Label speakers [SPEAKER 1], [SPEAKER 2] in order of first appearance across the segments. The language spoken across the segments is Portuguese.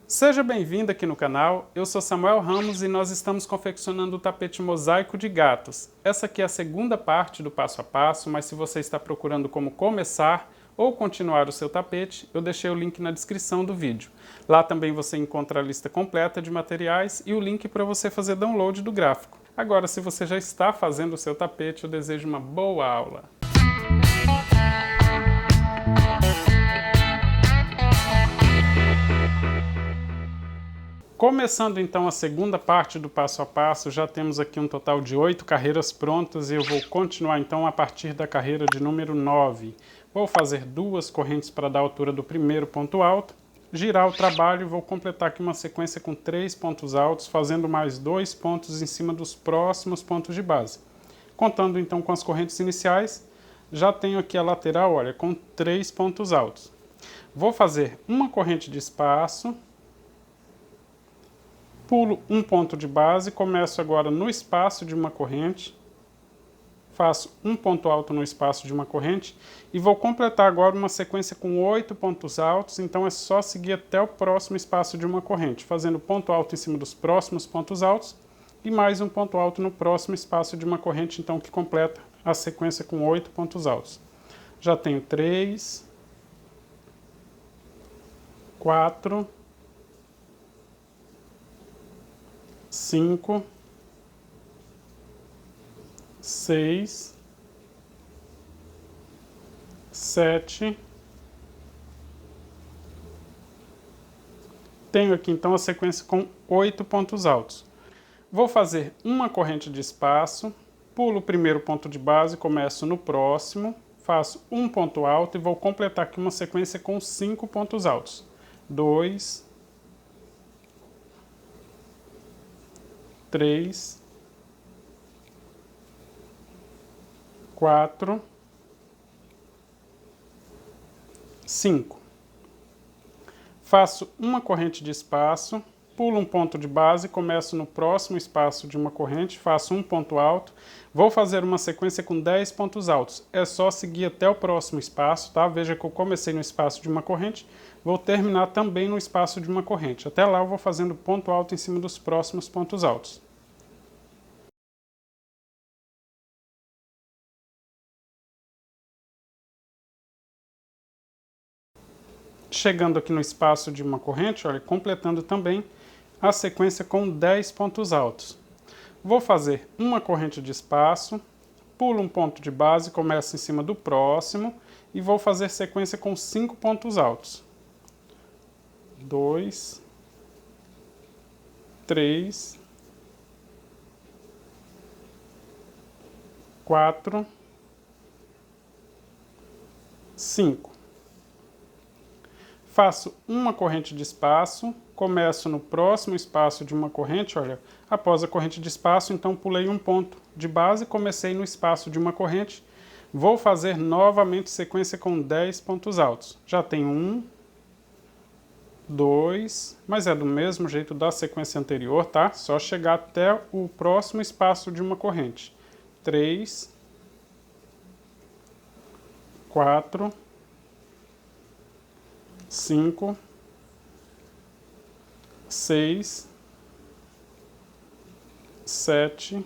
[SPEAKER 1] Seja bem-vindo aqui no canal, eu sou Samuel Ramos e nós estamos confeccionando o tapete mosaico de gatos. Essa aqui é a segunda parte do passo a passo, mas se você está procurando como começar ou continuar o seu tapete, eu deixei o link na descrição do vídeo. Lá também você encontra a lista completa de materiais e o link para você fazer download do gráfico. Agora, se você já está fazendo o seu tapete, eu desejo uma boa aula. Começando então a segunda parte do passo a passo, já temos aqui um total de 8 carreiras prontas e eu vou continuar então a partir da carreira de número 9. Vou fazer 2 correntes para dar a altura do primeiro ponto alto, girar o trabalho e vou completar aqui uma sequência com 3 pontos altos, fazendo mais 2 pontos em cima dos próximos pontos de base. Contando então com as correntes iniciais, já tenho aqui a lateral, olha, com 3 pontos altos. Vou fazer uma corrente de espaço, pulo um ponto de base, começo agora no espaço de uma corrente, faço um ponto alto no espaço de uma corrente e vou completar agora uma sequência com 8 pontos altos, então é só seguir até o próximo espaço de uma corrente, fazendo ponto alto em cima dos próximos pontos altos e mais um ponto alto no próximo espaço de uma corrente, então que completa a sequência com 8 pontos altos. Já tenho 3, 4, 5, 6, 7. Tenho aqui então a sequência com 8 pontos altos. Vou fazer uma corrente de espaço, pulo o primeiro ponto de base, começo no próximo, faço um ponto alto e vou completar aqui uma sequência com 5 pontos altos. 2, 3, 4, 5. Faço uma corrente de espaço, pulo um ponto de base, começo no próximo espaço de uma corrente, faço um ponto alto, vou fazer uma sequência com 10 pontos altos. É só seguir até o próximo espaço, tá? Veja que eu comecei no espaço de uma corrente, vou terminar também no espaço de uma corrente. Até lá eu vou fazendo ponto alto em cima dos próximos pontos altos. Chegando aqui no espaço de uma corrente, olha, completando também a sequência com 10 pontos altos. Vou fazer uma corrente de espaço, pulo um ponto de base, começo em cima do próximo e vou fazer sequência com 5 pontos altos. 2, 3, 4, 5. Faço uma corrente de espaço, começo no próximo espaço de uma corrente, olha, após a corrente de espaço, então pulei um ponto de base, comecei no espaço de uma corrente, vou fazer novamente sequência com 10 pontos altos. Já tenho 1, 2, mas é do mesmo jeito da sequência anterior, tá? Só chegar até o próximo espaço de uma corrente. 3, 4, 5, 6, 7,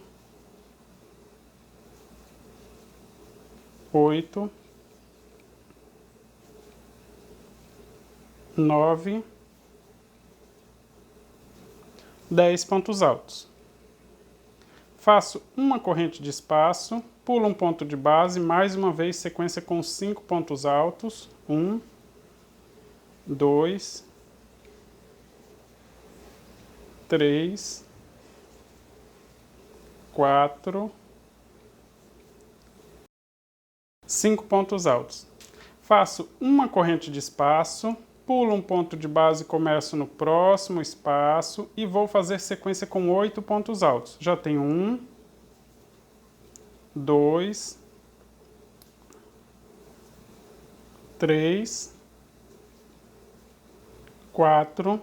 [SPEAKER 1] 8, 9, 10 pontos altos. Faço uma corrente de espaço, pulo um ponto de base, mais uma vez sequência com 5 pontos altos. 1, 2, 3, 4, 5 pontos altos. Faço uma corrente de espaço, pulo um ponto de base, começo no próximo espaço e vou fazer sequência com 8 pontos altos. Já tenho 1, 2, 3, 4,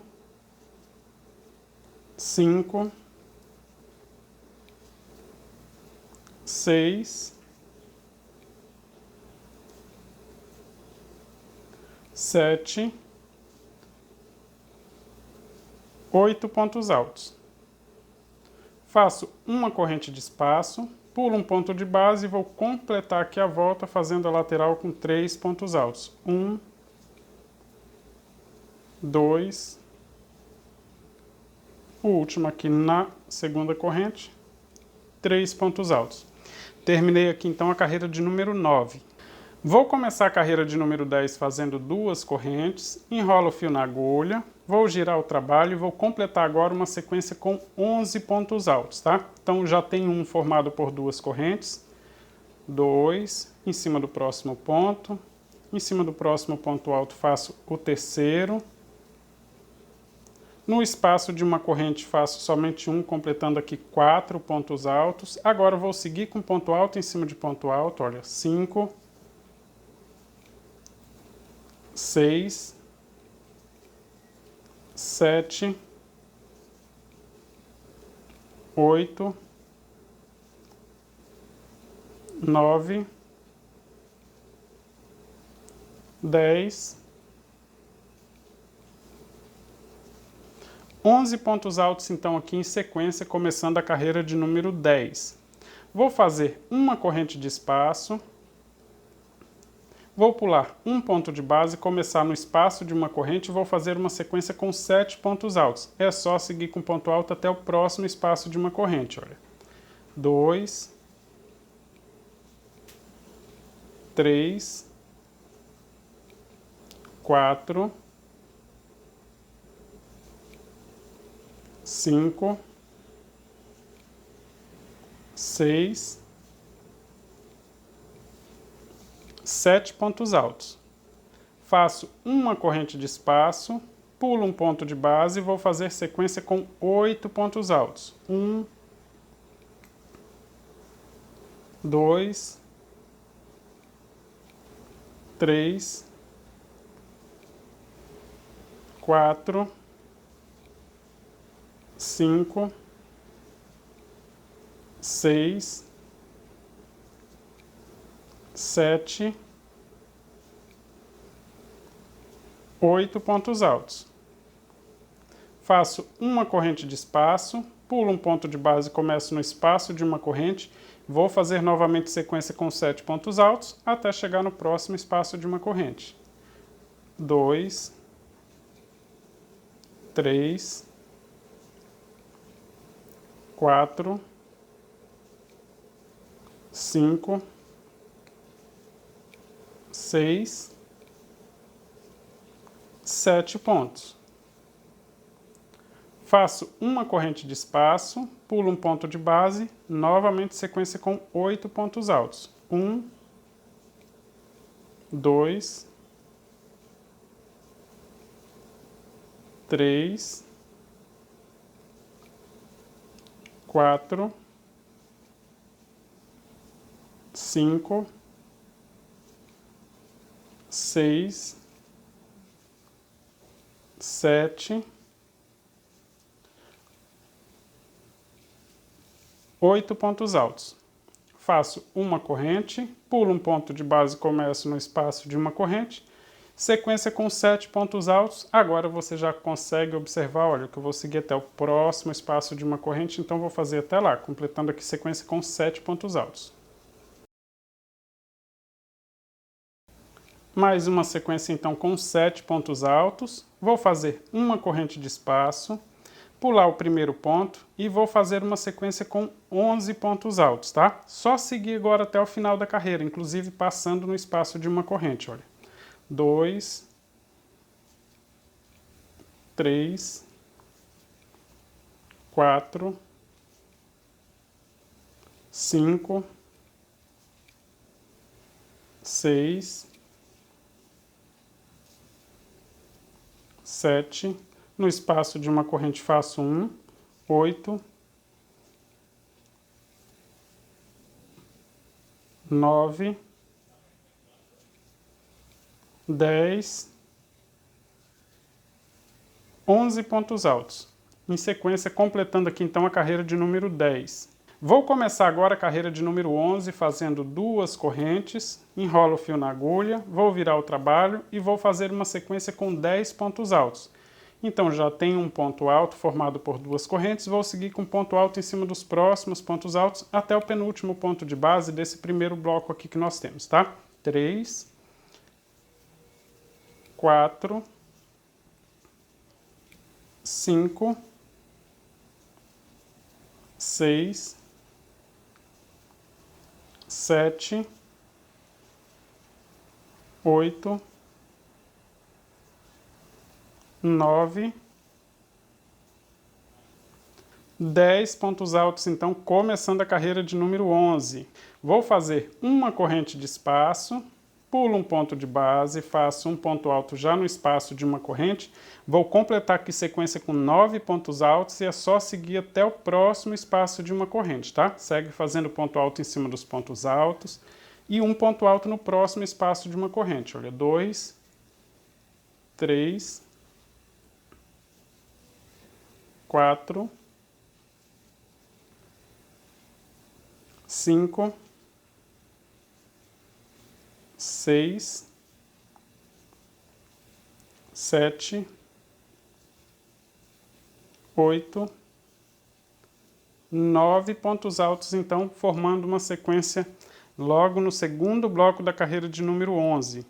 [SPEAKER 1] 5, 6, 7, 8 pontos altos. Faço uma corrente de espaço, pulo um ponto de base e vou completar aqui a volta fazendo a lateral com 3 pontos altos. 1, 2, o último aqui na segunda corrente, 3 pontos altos. Terminei aqui então a carreira de número 9. Vou começar a carreira de número 10 fazendo 2 correntes, enrolo o fio na agulha, vou girar o trabalho e vou completar agora uma sequência com 11 pontos altos, tá? Então já tem um formado por 2 correntes, 2, em cima do próximo ponto, em cima do próximo ponto alto faço o terceiro, no espaço de uma corrente faço somente um, completando aqui 4 pontos altos. Agora vou seguir com ponto alto em cima de ponto alto, olha, 5, 6, 7, 8, 9, 10, 11 pontos altos então aqui em sequência, começando a carreira de número 10. Vou fazer uma corrente de espaço, vou pular um ponto de base, começar no espaço de uma corrente e vou fazer uma sequência com 7 pontos altos. É só seguir com ponto alto até o próximo espaço de uma corrente, olha. 2, 3, 4, 5, 6, 7 pontos altos. Faço uma corrente de espaço, pulo um ponto de base e vou fazer sequência com 8 pontos altos. 1, 2, 3, 4, 5, 6, 7, 8 pontos altos. Faço uma corrente de espaço, pulo um ponto de base e começo no espaço de uma corrente, vou fazer novamente sequência com 7 pontos altos até chegar no próximo espaço de uma corrente. 2, 3, 4, 5, 6, 7 pontos. Faço uma corrente de espaço, pulo um ponto de base, novamente sequência com 8 pontos altos. 1, 2, 3, 4, 5, 6, 7, 8 pontos altos. Faço uma corrente, pulo um ponto de base e começo no espaço de uma corrente, sequência com 7 pontos altos. Agora você já consegue observar, olha, que eu vou seguir até o próximo espaço de uma corrente, então vou fazer até lá, completando aqui sequência com 7 pontos altos. Mais uma sequência então com 7 pontos altos, vou fazer uma corrente de espaço, pular o primeiro ponto e vou fazer uma sequência com 11 pontos altos, tá? Só seguir agora até o final da carreira, inclusive passando no espaço de uma corrente, olha. 2, 3, 4, 5, 6, 7, no espaço de uma corrente faço 1, 8, 9, 10, 11 pontos altos. Em sequência, completando aqui então a carreira de número 10. Vou começar agora a carreira de número 11 fazendo 2 correntes, enrolo o fio na agulha, vou virar o trabalho e vou fazer uma sequência com 10 pontos altos. Então já tenho um ponto alto formado por duas correntes, vou seguir com ponto alto em cima dos próximos pontos altos até o penúltimo ponto de base desse primeiro bloco aqui que nós temos, tá? 3, 4, 5, 6, 7, 8, 9, 10 pontos altos, então, começando a carreira de número 11. Vou fazer uma corrente de espaço, pulo um ponto de base, faço um ponto alto já no espaço de uma corrente, vou completar aqui sequência com 9 pontos altos e é só seguir até o próximo espaço de uma corrente, tá? Segue fazendo ponto alto em cima dos pontos altos e um ponto alto no próximo espaço de uma corrente. Olha, 2, 3, 4, 5, 6, 7, 8, 9 pontos altos, então, formando uma sequência logo no segundo bloco da carreira de número 11.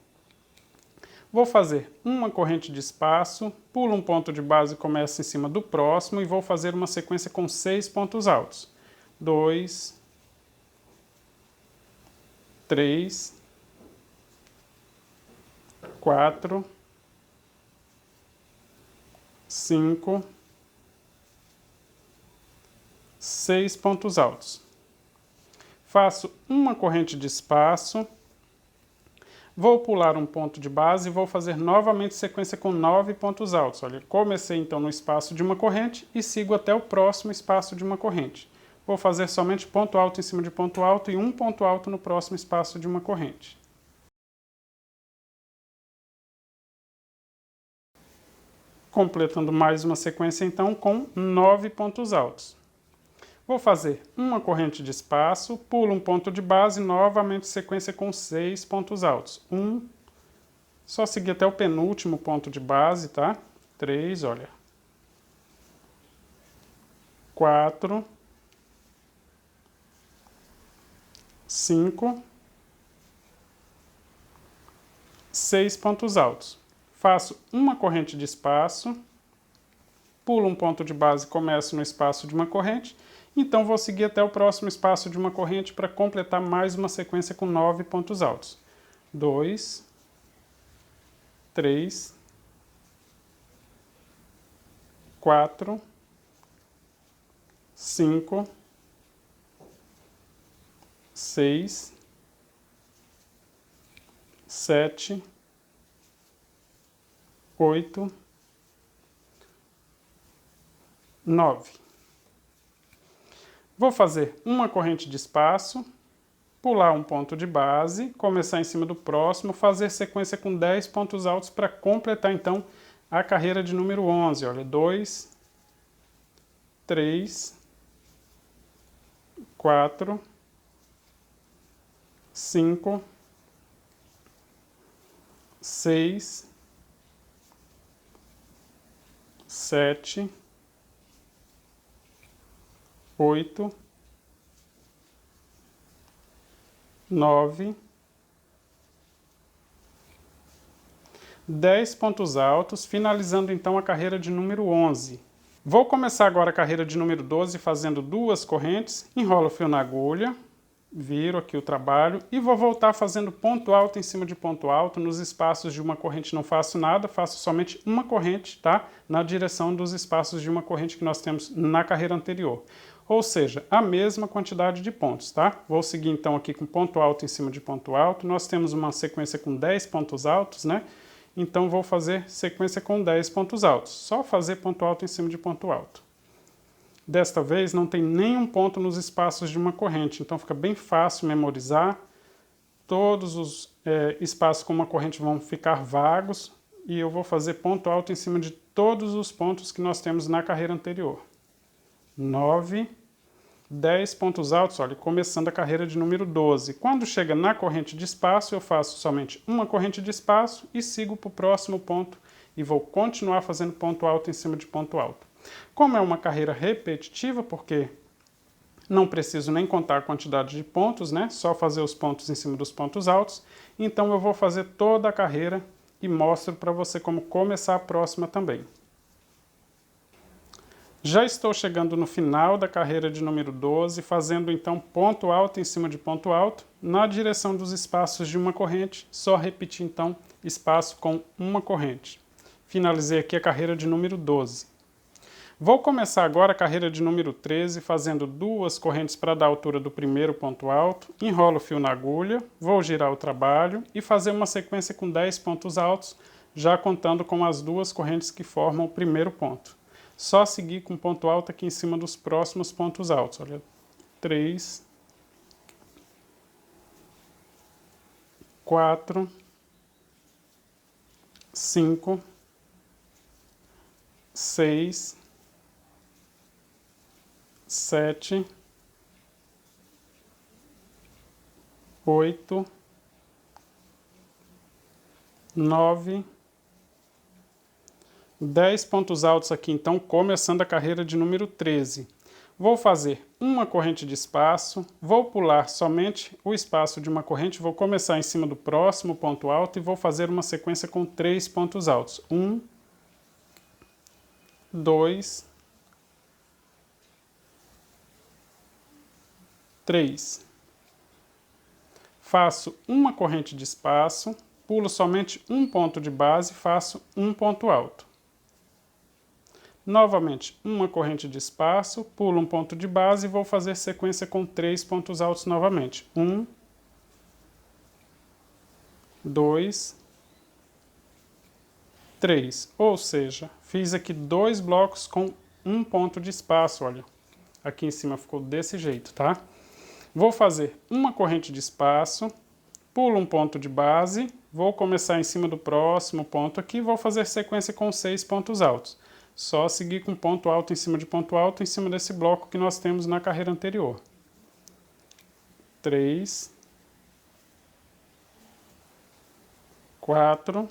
[SPEAKER 1] Vou fazer uma corrente de espaço, pulo um ponto de base e começo em cima do próximo e vou fazer uma sequência com 6 pontos altos. 2, 3, 4, 5, 6 pontos altos. Faço uma corrente de espaço, vou pular um ponto de base e vou fazer novamente sequência com 9 pontos altos. Olha, comecei então no espaço de uma corrente e sigo até o próximo espaço de uma corrente. Vou fazer somente ponto alto em cima de ponto alto e um ponto alto no próximo espaço de uma corrente. Completando mais uma sequência então com 9 pontos altos. Vou fazer uma corrente de espaço, pulo um ponto de base, novamente sequência com 6 pontos altos. Só seguir até o penúltimo ponto de base, tá? 3, olha. 4, 5, 6 pontos altos. Faço uma corrente de espaço, pulo um ponto de base e começo no espaço de uma corrente, então vou seguir até o próximo espaço de uma corrente para completar mais uma sequência com 9 pontos altos. 2, 3, 4, 5, 6, 7, 8, 9. Vou fazer uma corrente de espaço, pular um ponto de base, começar em cima do próximo, fazer sequência com 10 pontos altos para completar então a carreira de número 11. Olha, 2, 3, 4, 5, 6, 7, 8, 9, 10 pontos altos, finalizando então a carreira de número 11. Vou começar agora a carreira de número 12 fazendo duas correntes, enrolo o fio na agulha, viro aqui o trabalho e vou voltar fazendo ponto alto em cima de ponto alto. Nos espaços de uma corrente não faço nada, faço somente uma corrente, tá? Na direção dos espaços de uma corrente que nós temos na carreira anterior. Ou seja, a mesma quantidade de pontos, tá? Vou seguir então aqui com ponto alto em cima de ponto alto. Nós temos uma sequência com 10 pontos altos, né? Então vou fazer sequência com 10 pontos altos. Só fazer ponto alto em cima de ponto alto. Desta vez não tem nenhum ponto nos espaços de uma corrente, então fica bem fácil memorizar. Todos os espaços com uma corrente vão ficar vagos e eu vou fazer ponto alto em cima de todos os pontos que nós temos na carreira anterior. 9, 10 pontos altos, olha, começando a carreira de número 12. Quando chega na corrente de espaço, eu faço somente uma corrente de espaço e sigo para o próximo ponto e vou continuar fazendo ponto alto em cima de ponto alto. Como é uma carreira repetitiva, porque não preciso nem contar a quantidade de pontos, né? Só fazer os pontos em cima dos pontos altos. Então eu vou fazer toda a carreira e mostro para você como começar a próxima também. Já estou chegando no final da carreira de número 12, fazendo então ponto alto em cima de ponto alto, na direção dos espaços de uma corrente, só repetir então espaço com uma corrente. Finalizei aqui a carreira de número 12. Vou começar agora a carreira de número 13, fazendo 2 correntes para dar a altura do primeiro ponto alto, enrolo o fio na agulha, vou girar o trabalho e fazer uma sequência com 10 pontos altos, já contando com as 2 correntes que formam o primeiro ponto. Só seguir com ponto alto aqui em cima dos próximos pontos altos. Olha, 3, 4, 5, 6, 7, 8, 9, 10 pontos altos aqui, então, começando a carreira de número 13. Vou fazer uma corrente de espaço, vou pular somente o espaço de uma corrente, vou começar em cima do próximo ponto alto e vou fazer uma sequência com 3 pontos altos. 1, 2, 3. Faço uma corrente de espaço, pulo somente um ponto de base e faço um ponto alto. Novamente, uma corrente de espaço, pulo um ponto de base e vou fazer sequência com 3 pontos altos novamente. 1, 2, 3. Ou seja, fiz aqui 2 blocos com um ponto de espaço, olha. Aqui em cima ficou desse jeito, tá? Vou fazer uma corrente de espaço, pulo um ponto de base, vou começar em cima do próximo ponto aqui, vou fazer sequência com 6 pontos altos. Só seguir com ponto alto em cima de ponto alto em cima desse bloco que nós temos na carreira anterior. 3, 4,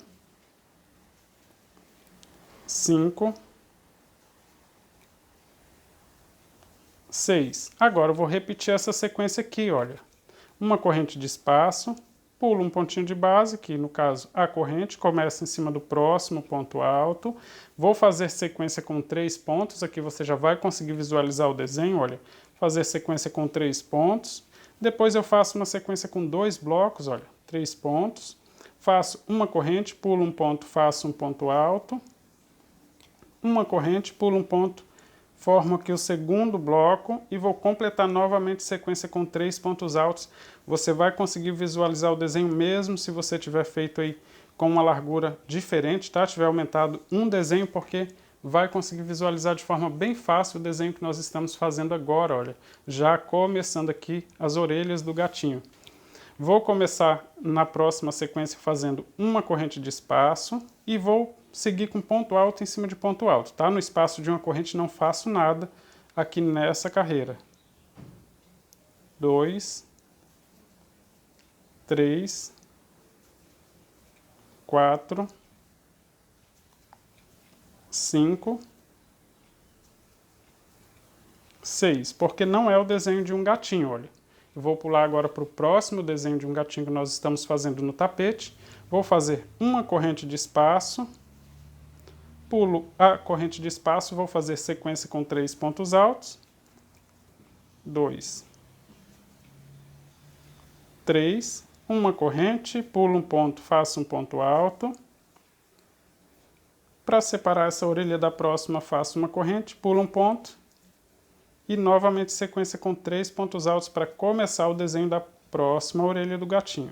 [SPEAKER 1] 5, 6. Agora eu vou repetir essa sequência aqui, olha. Uma corrente de espaço, pulo um pontinho de base, que no caso a corrente começa em cima do próximo ponto alto. Vou fazer sequência com 3 pontos, aqui você já vai conseguir visualizar o desenho, olha. Fazer sequência com 3 pontos. Depois eu faço uma sequência com 2 blocos, olha, 3 pontos. Faço uma corrente, pulo um ponto, faço um ponto alto. Uma corrente, pulo um ponto, formo aqui o segundo bloco e vou completar novamente sequência com 3 pontos altos. Você vai conseguir visualizar o desenho mesmo se você tiver feito aí com uma largura diferente, tá? Tiver aumentado um desenho, porque vai conseguir visualizar de forma bem fácil o desenho que nós estamos fazendo agora, olha. Já começando aqui as orelhas do gatinho. Vou começar na próxima sequência fazendo uma corrente de espaço e vou seguir com ponto alto em cima de ponto alto, tá? No espaço de uma corrente não faço nada aqui nessa carreira. 2, 3, 4, 5, 6, porque não é o desenho de um gatinho, olha. Eu vou pular agora para o próximo desenho de um gatinho que nós estamos fazendo no tapete. Vou fazer uma corrente de espaço, pulo a corrente de espaço, vou fazer sequência com 3 pontos altos. 2, 3, uma corrente, pulo um ponto, faço um ponto alto. Para separar essa orelha da próxima, faço uma corrente, pulo um ponto. E novamente sequência com 3 pontos altos para começar o desenho da próxima orelha do gatinho.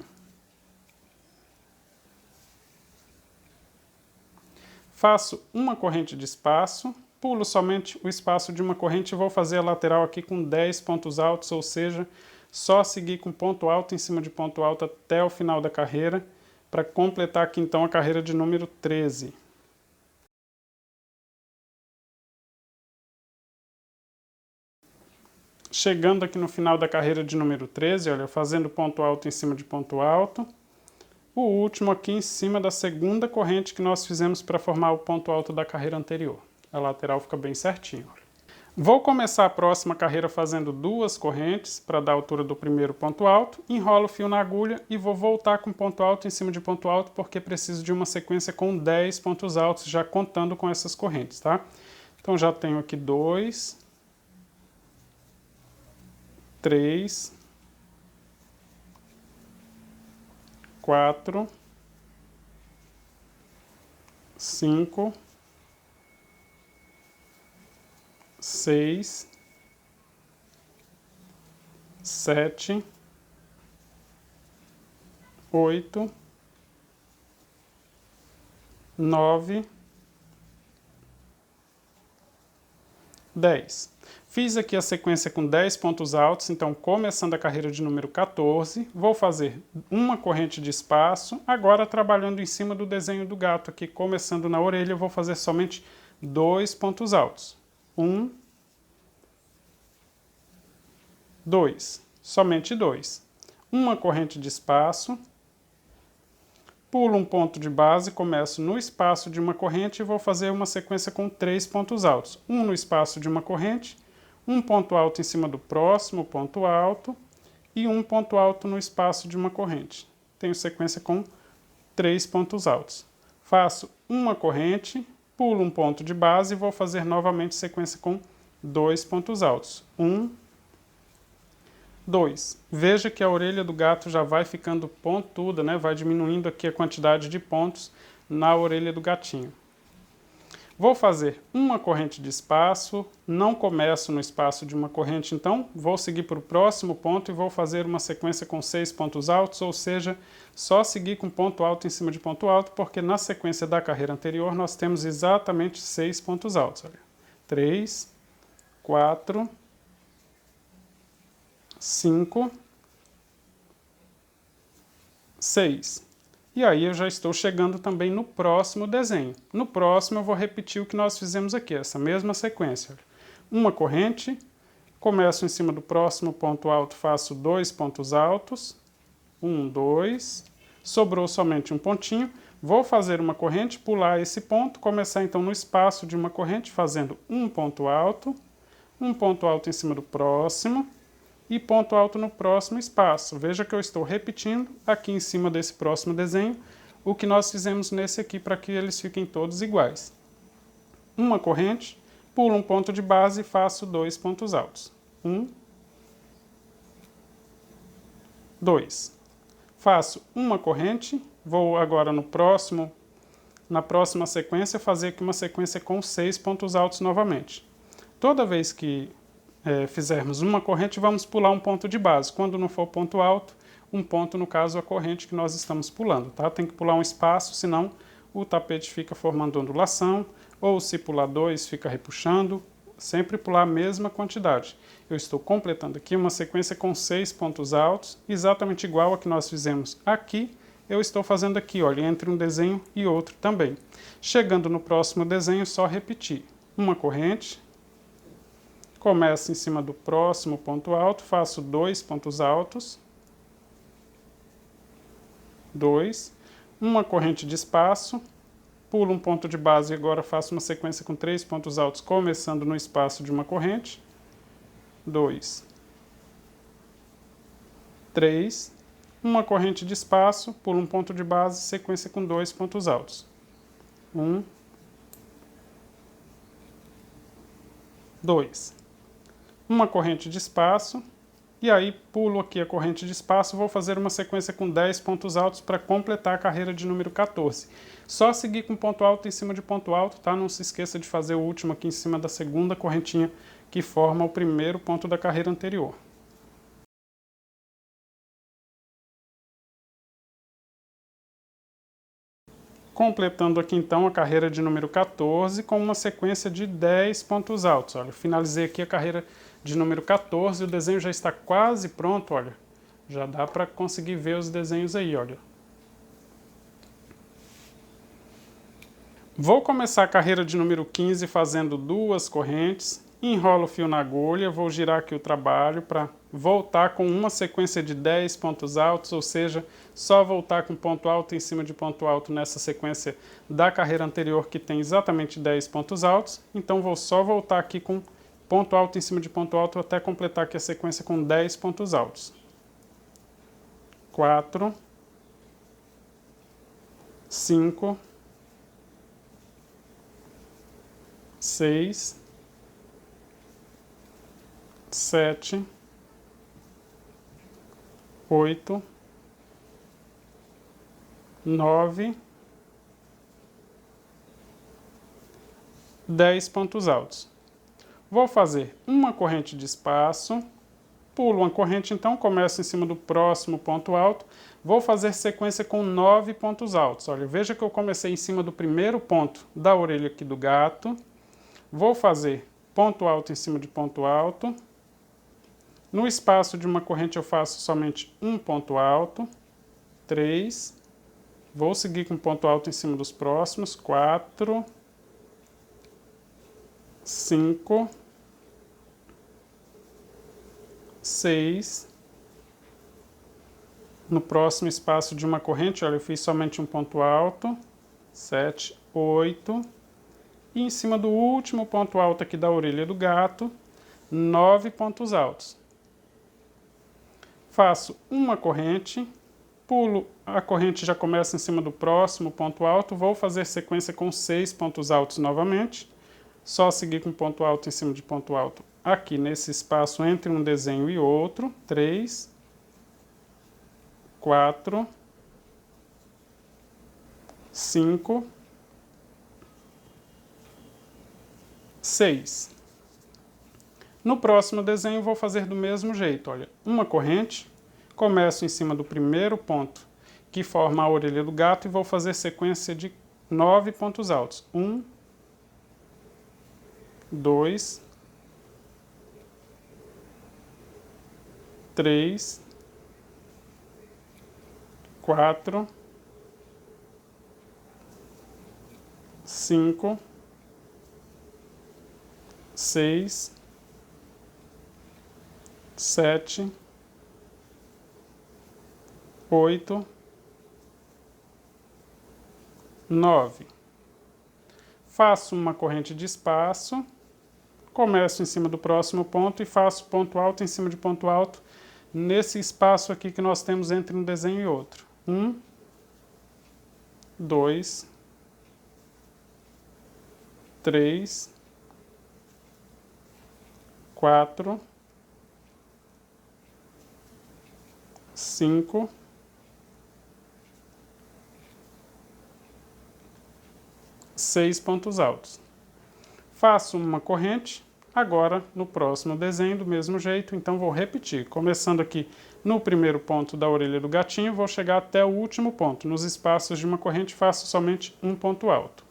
[SPEAKER 1] Faço uma corrente de espaço, pulo somente o espaço de uma corrente e vou fazer a lateral aqui com 10 pontos altos, ou seja, só seguir com ponto alto em cima de ponto alto até o final da carreira, para completar aqui então a carreira de número 13. Chegando aqui no final da carreira de número 13, olha, fazendo ponto alto em cima de ponto alto, o último aqui em cima da segunda corrente que nós fizemos para formar o ponto alto da carreira anterior. A lateral fica bem certinho. Vou começar a próxima carreira fazendo 2 correntes para dar a altura do primeiro ponto alto, enrolo o fio na agulha e vou voltar com ponto alto em cima de ponto alto porque preciso de uma sequência com 10 pontos altos, já contando com essas correntes, tá? Então já tenho aqui 2, 3, 4, 5, 6, 7, 8, 9, 10. Fiz aqui a sequência com 10 pontos altos, então começando a carreira de número 14, vou fazer uma corrente de espaço, agora trabalhando em cima do desenho do gato aqui, começando na orelha, eu vou fazer somente 2 pontos altos. 1, 2, somente 2. Uma corrente de espaço, pulo um ponto de base, começo no espaço de uma corrente e vou fazer uma sequência com 3 pontos altos. Um no espaço de uma corrente, um ponto alto em cima do próximo ponto alto e um ponto alto no espaço de uma corrente. Tenho sequência com 3 pontos altos. Faço uma corrente, pulo um ponto de base e vou fazer novamente sequência com 2 pontos altos. 1, 2. Veja que a orelha do gato já vai ficando pontuda, né? Vai diminuindo aqui a quantidade de pontos na orelha do gatinho. Vou fazer uma corrente de espaço, não começo no espaço de uma corrente, então vou seguir para o próximo ponto e vou fazer uma sequência com 6 pontos altos, ou seja, só seguir com ponto alto em cima de ponto alto, porque na sequência da carreira anterior nós temos exatamente 6 pontos altos. Olha. 3, 4, 5, 6. E aí eu já estou chegando também no próximo desenho. No próximo eu vou repetir o que nós fizemos aqui, essa mesma sequência. Uma corrente, começo em cima do próximo ponto alto, faço 2 pontos altos. 1, 2. Sobrou somente um pontinho. Vou fazer uma corrente, pular esse ponto, começar então no espaço de uma corrente, fazendo um ponto alto em cima do próximo e ponto alto no próximo espaço. Veja que eu estou repetindo aqui em cima desse próximo desenho o que nós fizemos nesse aqui para que eles fiquem todos iguais. Uma corrente, pulo um ponto de base e faço 2 pontos altos. 1, 2. Faço uma corrente, vou agora na próxima sequência fazer aqui uma sequência com 6 pontos altos novamente. Toda vez que fizermos uma corrente, vamos pular um ponto de base. Quando não for ponto alto, um ponto, no caso, a corrente que nós estamos pulando, tá? Tem que pular um espaço, senão o tapete fica formando ondulação, ou se pular 2, fica repuxando, sempre pular a mesma quantidade. Eu estou completando aqui uma sequência com 6 pontos altos, exatamente igual a que nós fizemos aqui, eu estou fazendo aqui, olha, entre um desenho e outro também. Chegando no próximo desenho, só repetir. Uma corrente, começo em cima do próximo ponto alto, faço 2 pontos altos, 2, uma corrente de espaço, pulo um ponto de base e agora faço uma sequência com 3 pontos altos, começando no espaço de uma corrente, 2, 3, uma corrente de espaço, pulo um ponto de base, sequência com 2 pontos altos, 1, 2. Uma corrente de espaço, e aí pulo aqui a corrente de espaço, vou fazer uma sequência com 10 pontos altos para completar a carreira de número 14. Só seguir com ponto alto em cima de ponto alto, tá? Não se esqueça de fazer o último aqui em cima da segunda correntinha que forma o primeiro ponto da carreira anterior. Completando aqui então a carreira de número 14 com uma sequência de 10 pontos altos. Olha, finalizei aqui a carreira de número 14, o desenho já está quase pronto, olha. Já dá para conseguir ver os desenhos aí, olha. Vou começar a carreira de número 15 fazendo 2 correntes, enrolo o fio na agulha, vou girar aqui o trabalho para voltar com uma sequência de 10 pontos altos, ou seja, só voltar com ponto alto em cima de ponto alto nessa sequência da carreira anterior que tem exatamente 10 pontos altos. Então vou só voltar aqui com ponto alto em cima de ponto alto até completar aqui a sequência com 10 pontos altos. 4, 5, 6, 7, 8, 9, 10 pontos altos. Vou fazer uma corrente de espaço, pulo uma corrente, então começo em cima do próximo ponto alto, vou fazer sequência com 9 pontos altos. Olha, veja que eu comecei em cima do primeiro ponto da orelha aqui do gato, vou fazer ponto alto em cima de ponto alto. No espaço de uma corrente eu faço somente um ponto alto, 3, vou seguir com ponto alto em cima dos próximos, 4, 5, 6, no próximo espaço de uma corrente, olha, eu fiz somente um ponto alto, 7, 8, e em cima do último ponto alto aqui da orelha do gato, 9 pontos altos. Faço uma corrente, pulo a corrente, já começa em cima do próximo ponto alto, vou fazer sequência com 6 pontos altos novamente, só seguir com ponto alto em cima de ponto alto aqui nesse espaço entre um desenho e outro, 3, 4, 5, 6. No próximo desenho vou fazer do mesmo jeito, olha, uma corrente, começo em cima do primeiro ponto que forma a orelha do gato e vou fazer sequência de 9 pontos altos. 1, 2, 3, 4, 5, 6, 7, 8, 9. Faço uma corrente de espaço, começo em cima do próximo ponto e faço ponto alto em cima de ponto alto nesse espaço aqui que nós temos entre um desenho e outro. 1, 2, 3, 4, 5, 6 pontos altos. Faço uma corrente, agora no próximo desenho do mesmo jeito, então vou repetir, começando aqui no primeiro ponto da orelha do gatinho, vou chegar até o último ponto. Nos espaços de uma corrente faço somente um ponto alto.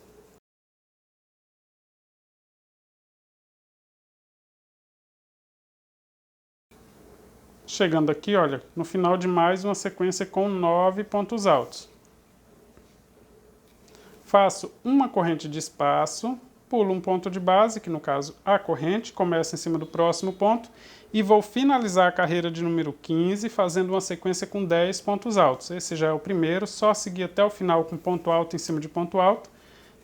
[SPEAKER 1] Chegando aqui, olha, no final de mais uma sequência com 9 pontos altos. Faço uma corrente de espaço, pulo um ponto de base, que no caso a corrente, começa em cima do próximo ponto, e vou finalizar a carreira de número 15 fazendo uma sequência com 10 pontos altos. Esse já é o primeiro, só seguir até o final com ponto alto em cima de ponto alto.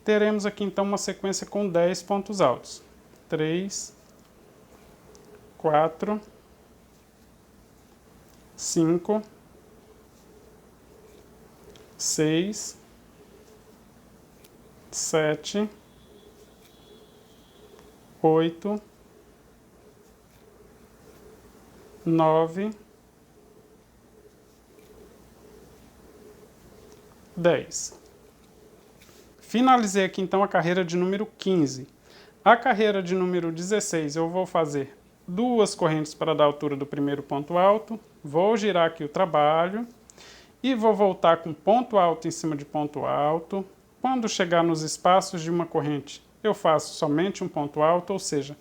[SPEAKER 1] Teremos aqui então uma sequência com 10 pontos altos. 3, 4, 5, 6, 7, 8, 9, 10. Finalizei aqui então a carreira de número 15. A carreira de número 16 eu vou fazer duas correntes para dar a altura do primeiro ponto alto, vou girar aqui o trabalho e vou voltar com ponto alto em cima de ponto alto. Quando chegar nos espaços de uma corrente, eu faço somente um ponto alto, ou seja,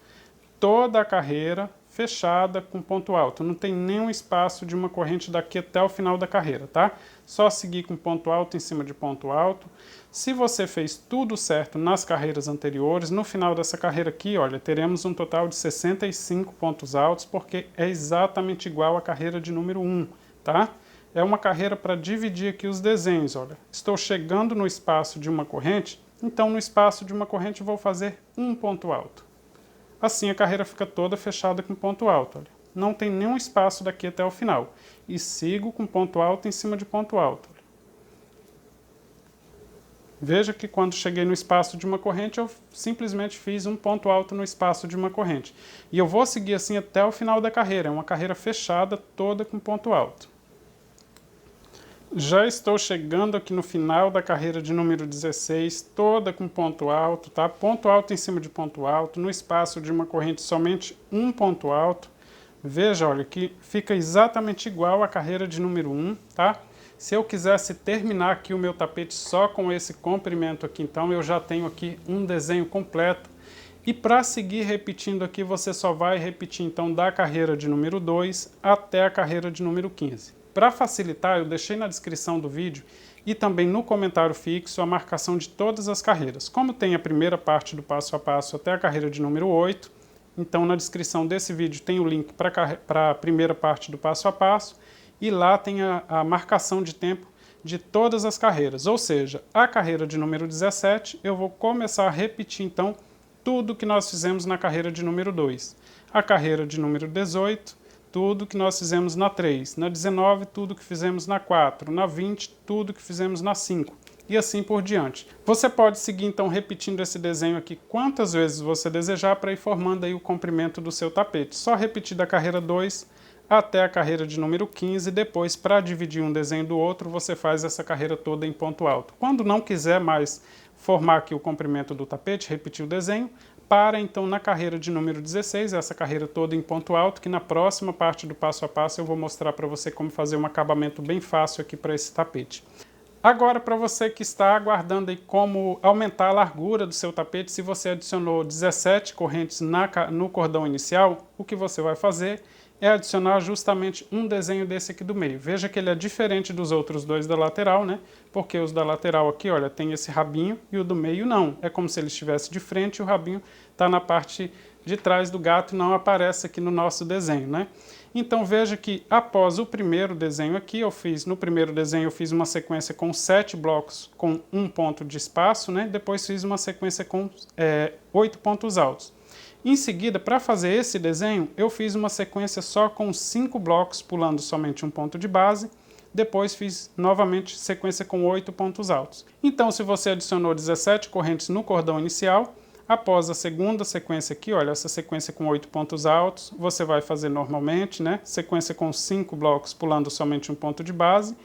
[SPEAKER 1] toda a carreira fechada com ponto alto. Não tem nenhum espaço de uma corrente daqui até o final da carreira, tá? Só seguir com ponto alto em cima de ponto alto. Se você fez tudo certo nas carreiras anteriores, no final dessa carreira aqui, olha, teremos um total de 65 pontos altos, porque é exatamente igual à carreira de número 1, tá? É uma carreira para dividir aqui os desenhos, olha. Estou chegando no espaço de uma corrente, então no espaço de uma corrente vou fazer um ponto alto. Assim a carreira fica toda fechada com ponto alto, olha. Não tem nenhum espaço daqui até o final. E sigo com ponto alto em cima de ponto alto. Veja que quando cheguei no espaço de uma corrente, eu simplesmente fiz um ponto alto no espaço de uma corrente. E eu vou seguir assim até o final da carreira. É uma carreira fechada, toda com ponto alto. Já estou chegando aqui no final da carreira de número 16, toda com ponto alto, tá? Ponto alto em cima de ponto alto, no espaço de uma corrente somente um ponto alto. Veja, olha, que fica exatamente igual à carreira de número 1, tá? Se eu quisesse terminar aqui o meu tapete só com esse comprimento aqui, então eu já tenho aqui um desenho completo. E para seguir repetindo aqui, você só vai repetir então da carreira de número 2 até a carreira de número 15. Para facilitar, eu deixei na descrição do vídeo e também no comentário fixo a marcação de todas as carreiras. Como tem a primeira parte do passo a passo até a carreira de número 8, então na descrição desse vídeo tem o link para a primeira parte do passo a passo, e lá tem a marcação de tempo de todas as carreiras. Ou seja, a carreira de número 17, eu vou começar a repetir então tudo que nós fizemos na carreira de número 2. A carreira de número 18, tudo que nós fizemos na 3. Na 19, tudo que fizemos na 4. Na 20, tudo que fizemos na 5. E assim por diante. Você pode seguir então repetindo esse desenho aqui quantas vezes você desejar para ir formando aí o comprimento do seu tapete. Só repetir da carreira 2 até a carreira de número 15, depois para dividir um desenho do outro, você faz essa carreira toda em ponto alto. Quando não quiser mais formar aqui o comprimento do tapete, repetir o desenho, para então na carreira de número 16, essa carreira toda em ponto alto, que na próxima parte do passo a passo eu vou mostrar para você como fazer um acabamento bem fácil aqui para esse tapete. Agora, para você que está aguardando aí como aumentar a largura do seu tapete, se você adicionou 17 correntes no cordão inicial, o que você vai fazer é adicionar justamente um desenho desse aqui do meio. Veja que ele é diferente dos outros dois da lateral, né? Porque os da lateral aqui, olha, tem esse rabinho e o do meio não. É como se ele estivesse de frente e o rabinho está na parte de trás do gato e não aparece aqui no nosso desenho, né? Então veja que após o primeiro desenho aqui, no primeiro desenho eu fiz uma sequência com 7 blocos com um ponto de espaço, né? Depois fiz uma sequência com 8 pontos altos. Em seguida, para fazer esse desenho, eu fiz uma sequência só com 5 blocos, pulando somente um ponto de base. Depois fiz novamente sequência com 8 pontos altos. Então, se você adicionou 17 correntes no cordão inicial, após a segunda sequência aqui, olha, essa sequência com 8 pontos altos, você vai fazer normalmente, né? Sequência com 5 blocos, pulando somente um ponto de base.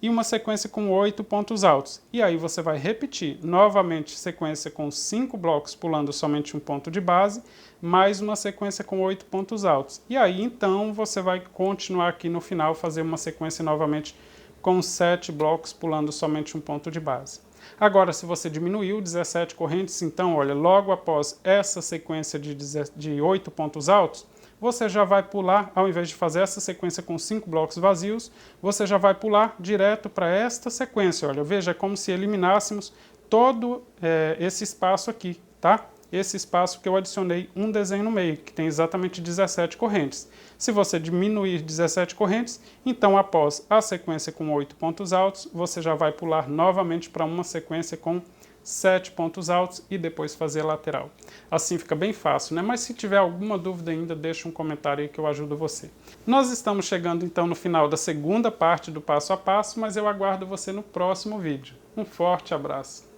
[SPEAKER 1] E uma sequência com 8 pontos altos. E aí você vai repetir novamente sequência com 5 blocos pulando somente um ponto de base, mais uma sequência com 8 pontos altos. E aí então você vai continuar aqui no final, fazer uma sequência novamente com 7 blocos pulando somente um ponto de base. Agora, se você diminuiu 17 correntes, então olha, logo após essa sequência de 8 pontos altos, você já vai pular, ao invés de fazer essa sequência com 5 blocos vazios, você já vai pular direto para esta sequência. Olha, veja, é como se eliminássemos todo esse espaço aqui, tá? Esse espaço que eu adicionei um desenho no meio, que tem exatamente 17 correntes. Se você diminuir 17 correntes, então após a sequência com 8 pontos altos, você já vai pular novamente para uma sequência com 7 pontos altos e depois fazer a lateral. Assim fica bem fácil, né? Mas se tiver alguma dúvida ainda, deixa um comentário aí que eu ajudo você. Nós estamos chegando então no final da segunda parte do passo a passo, mas eu aguardo você no próximo vídeo. Um forte abraço!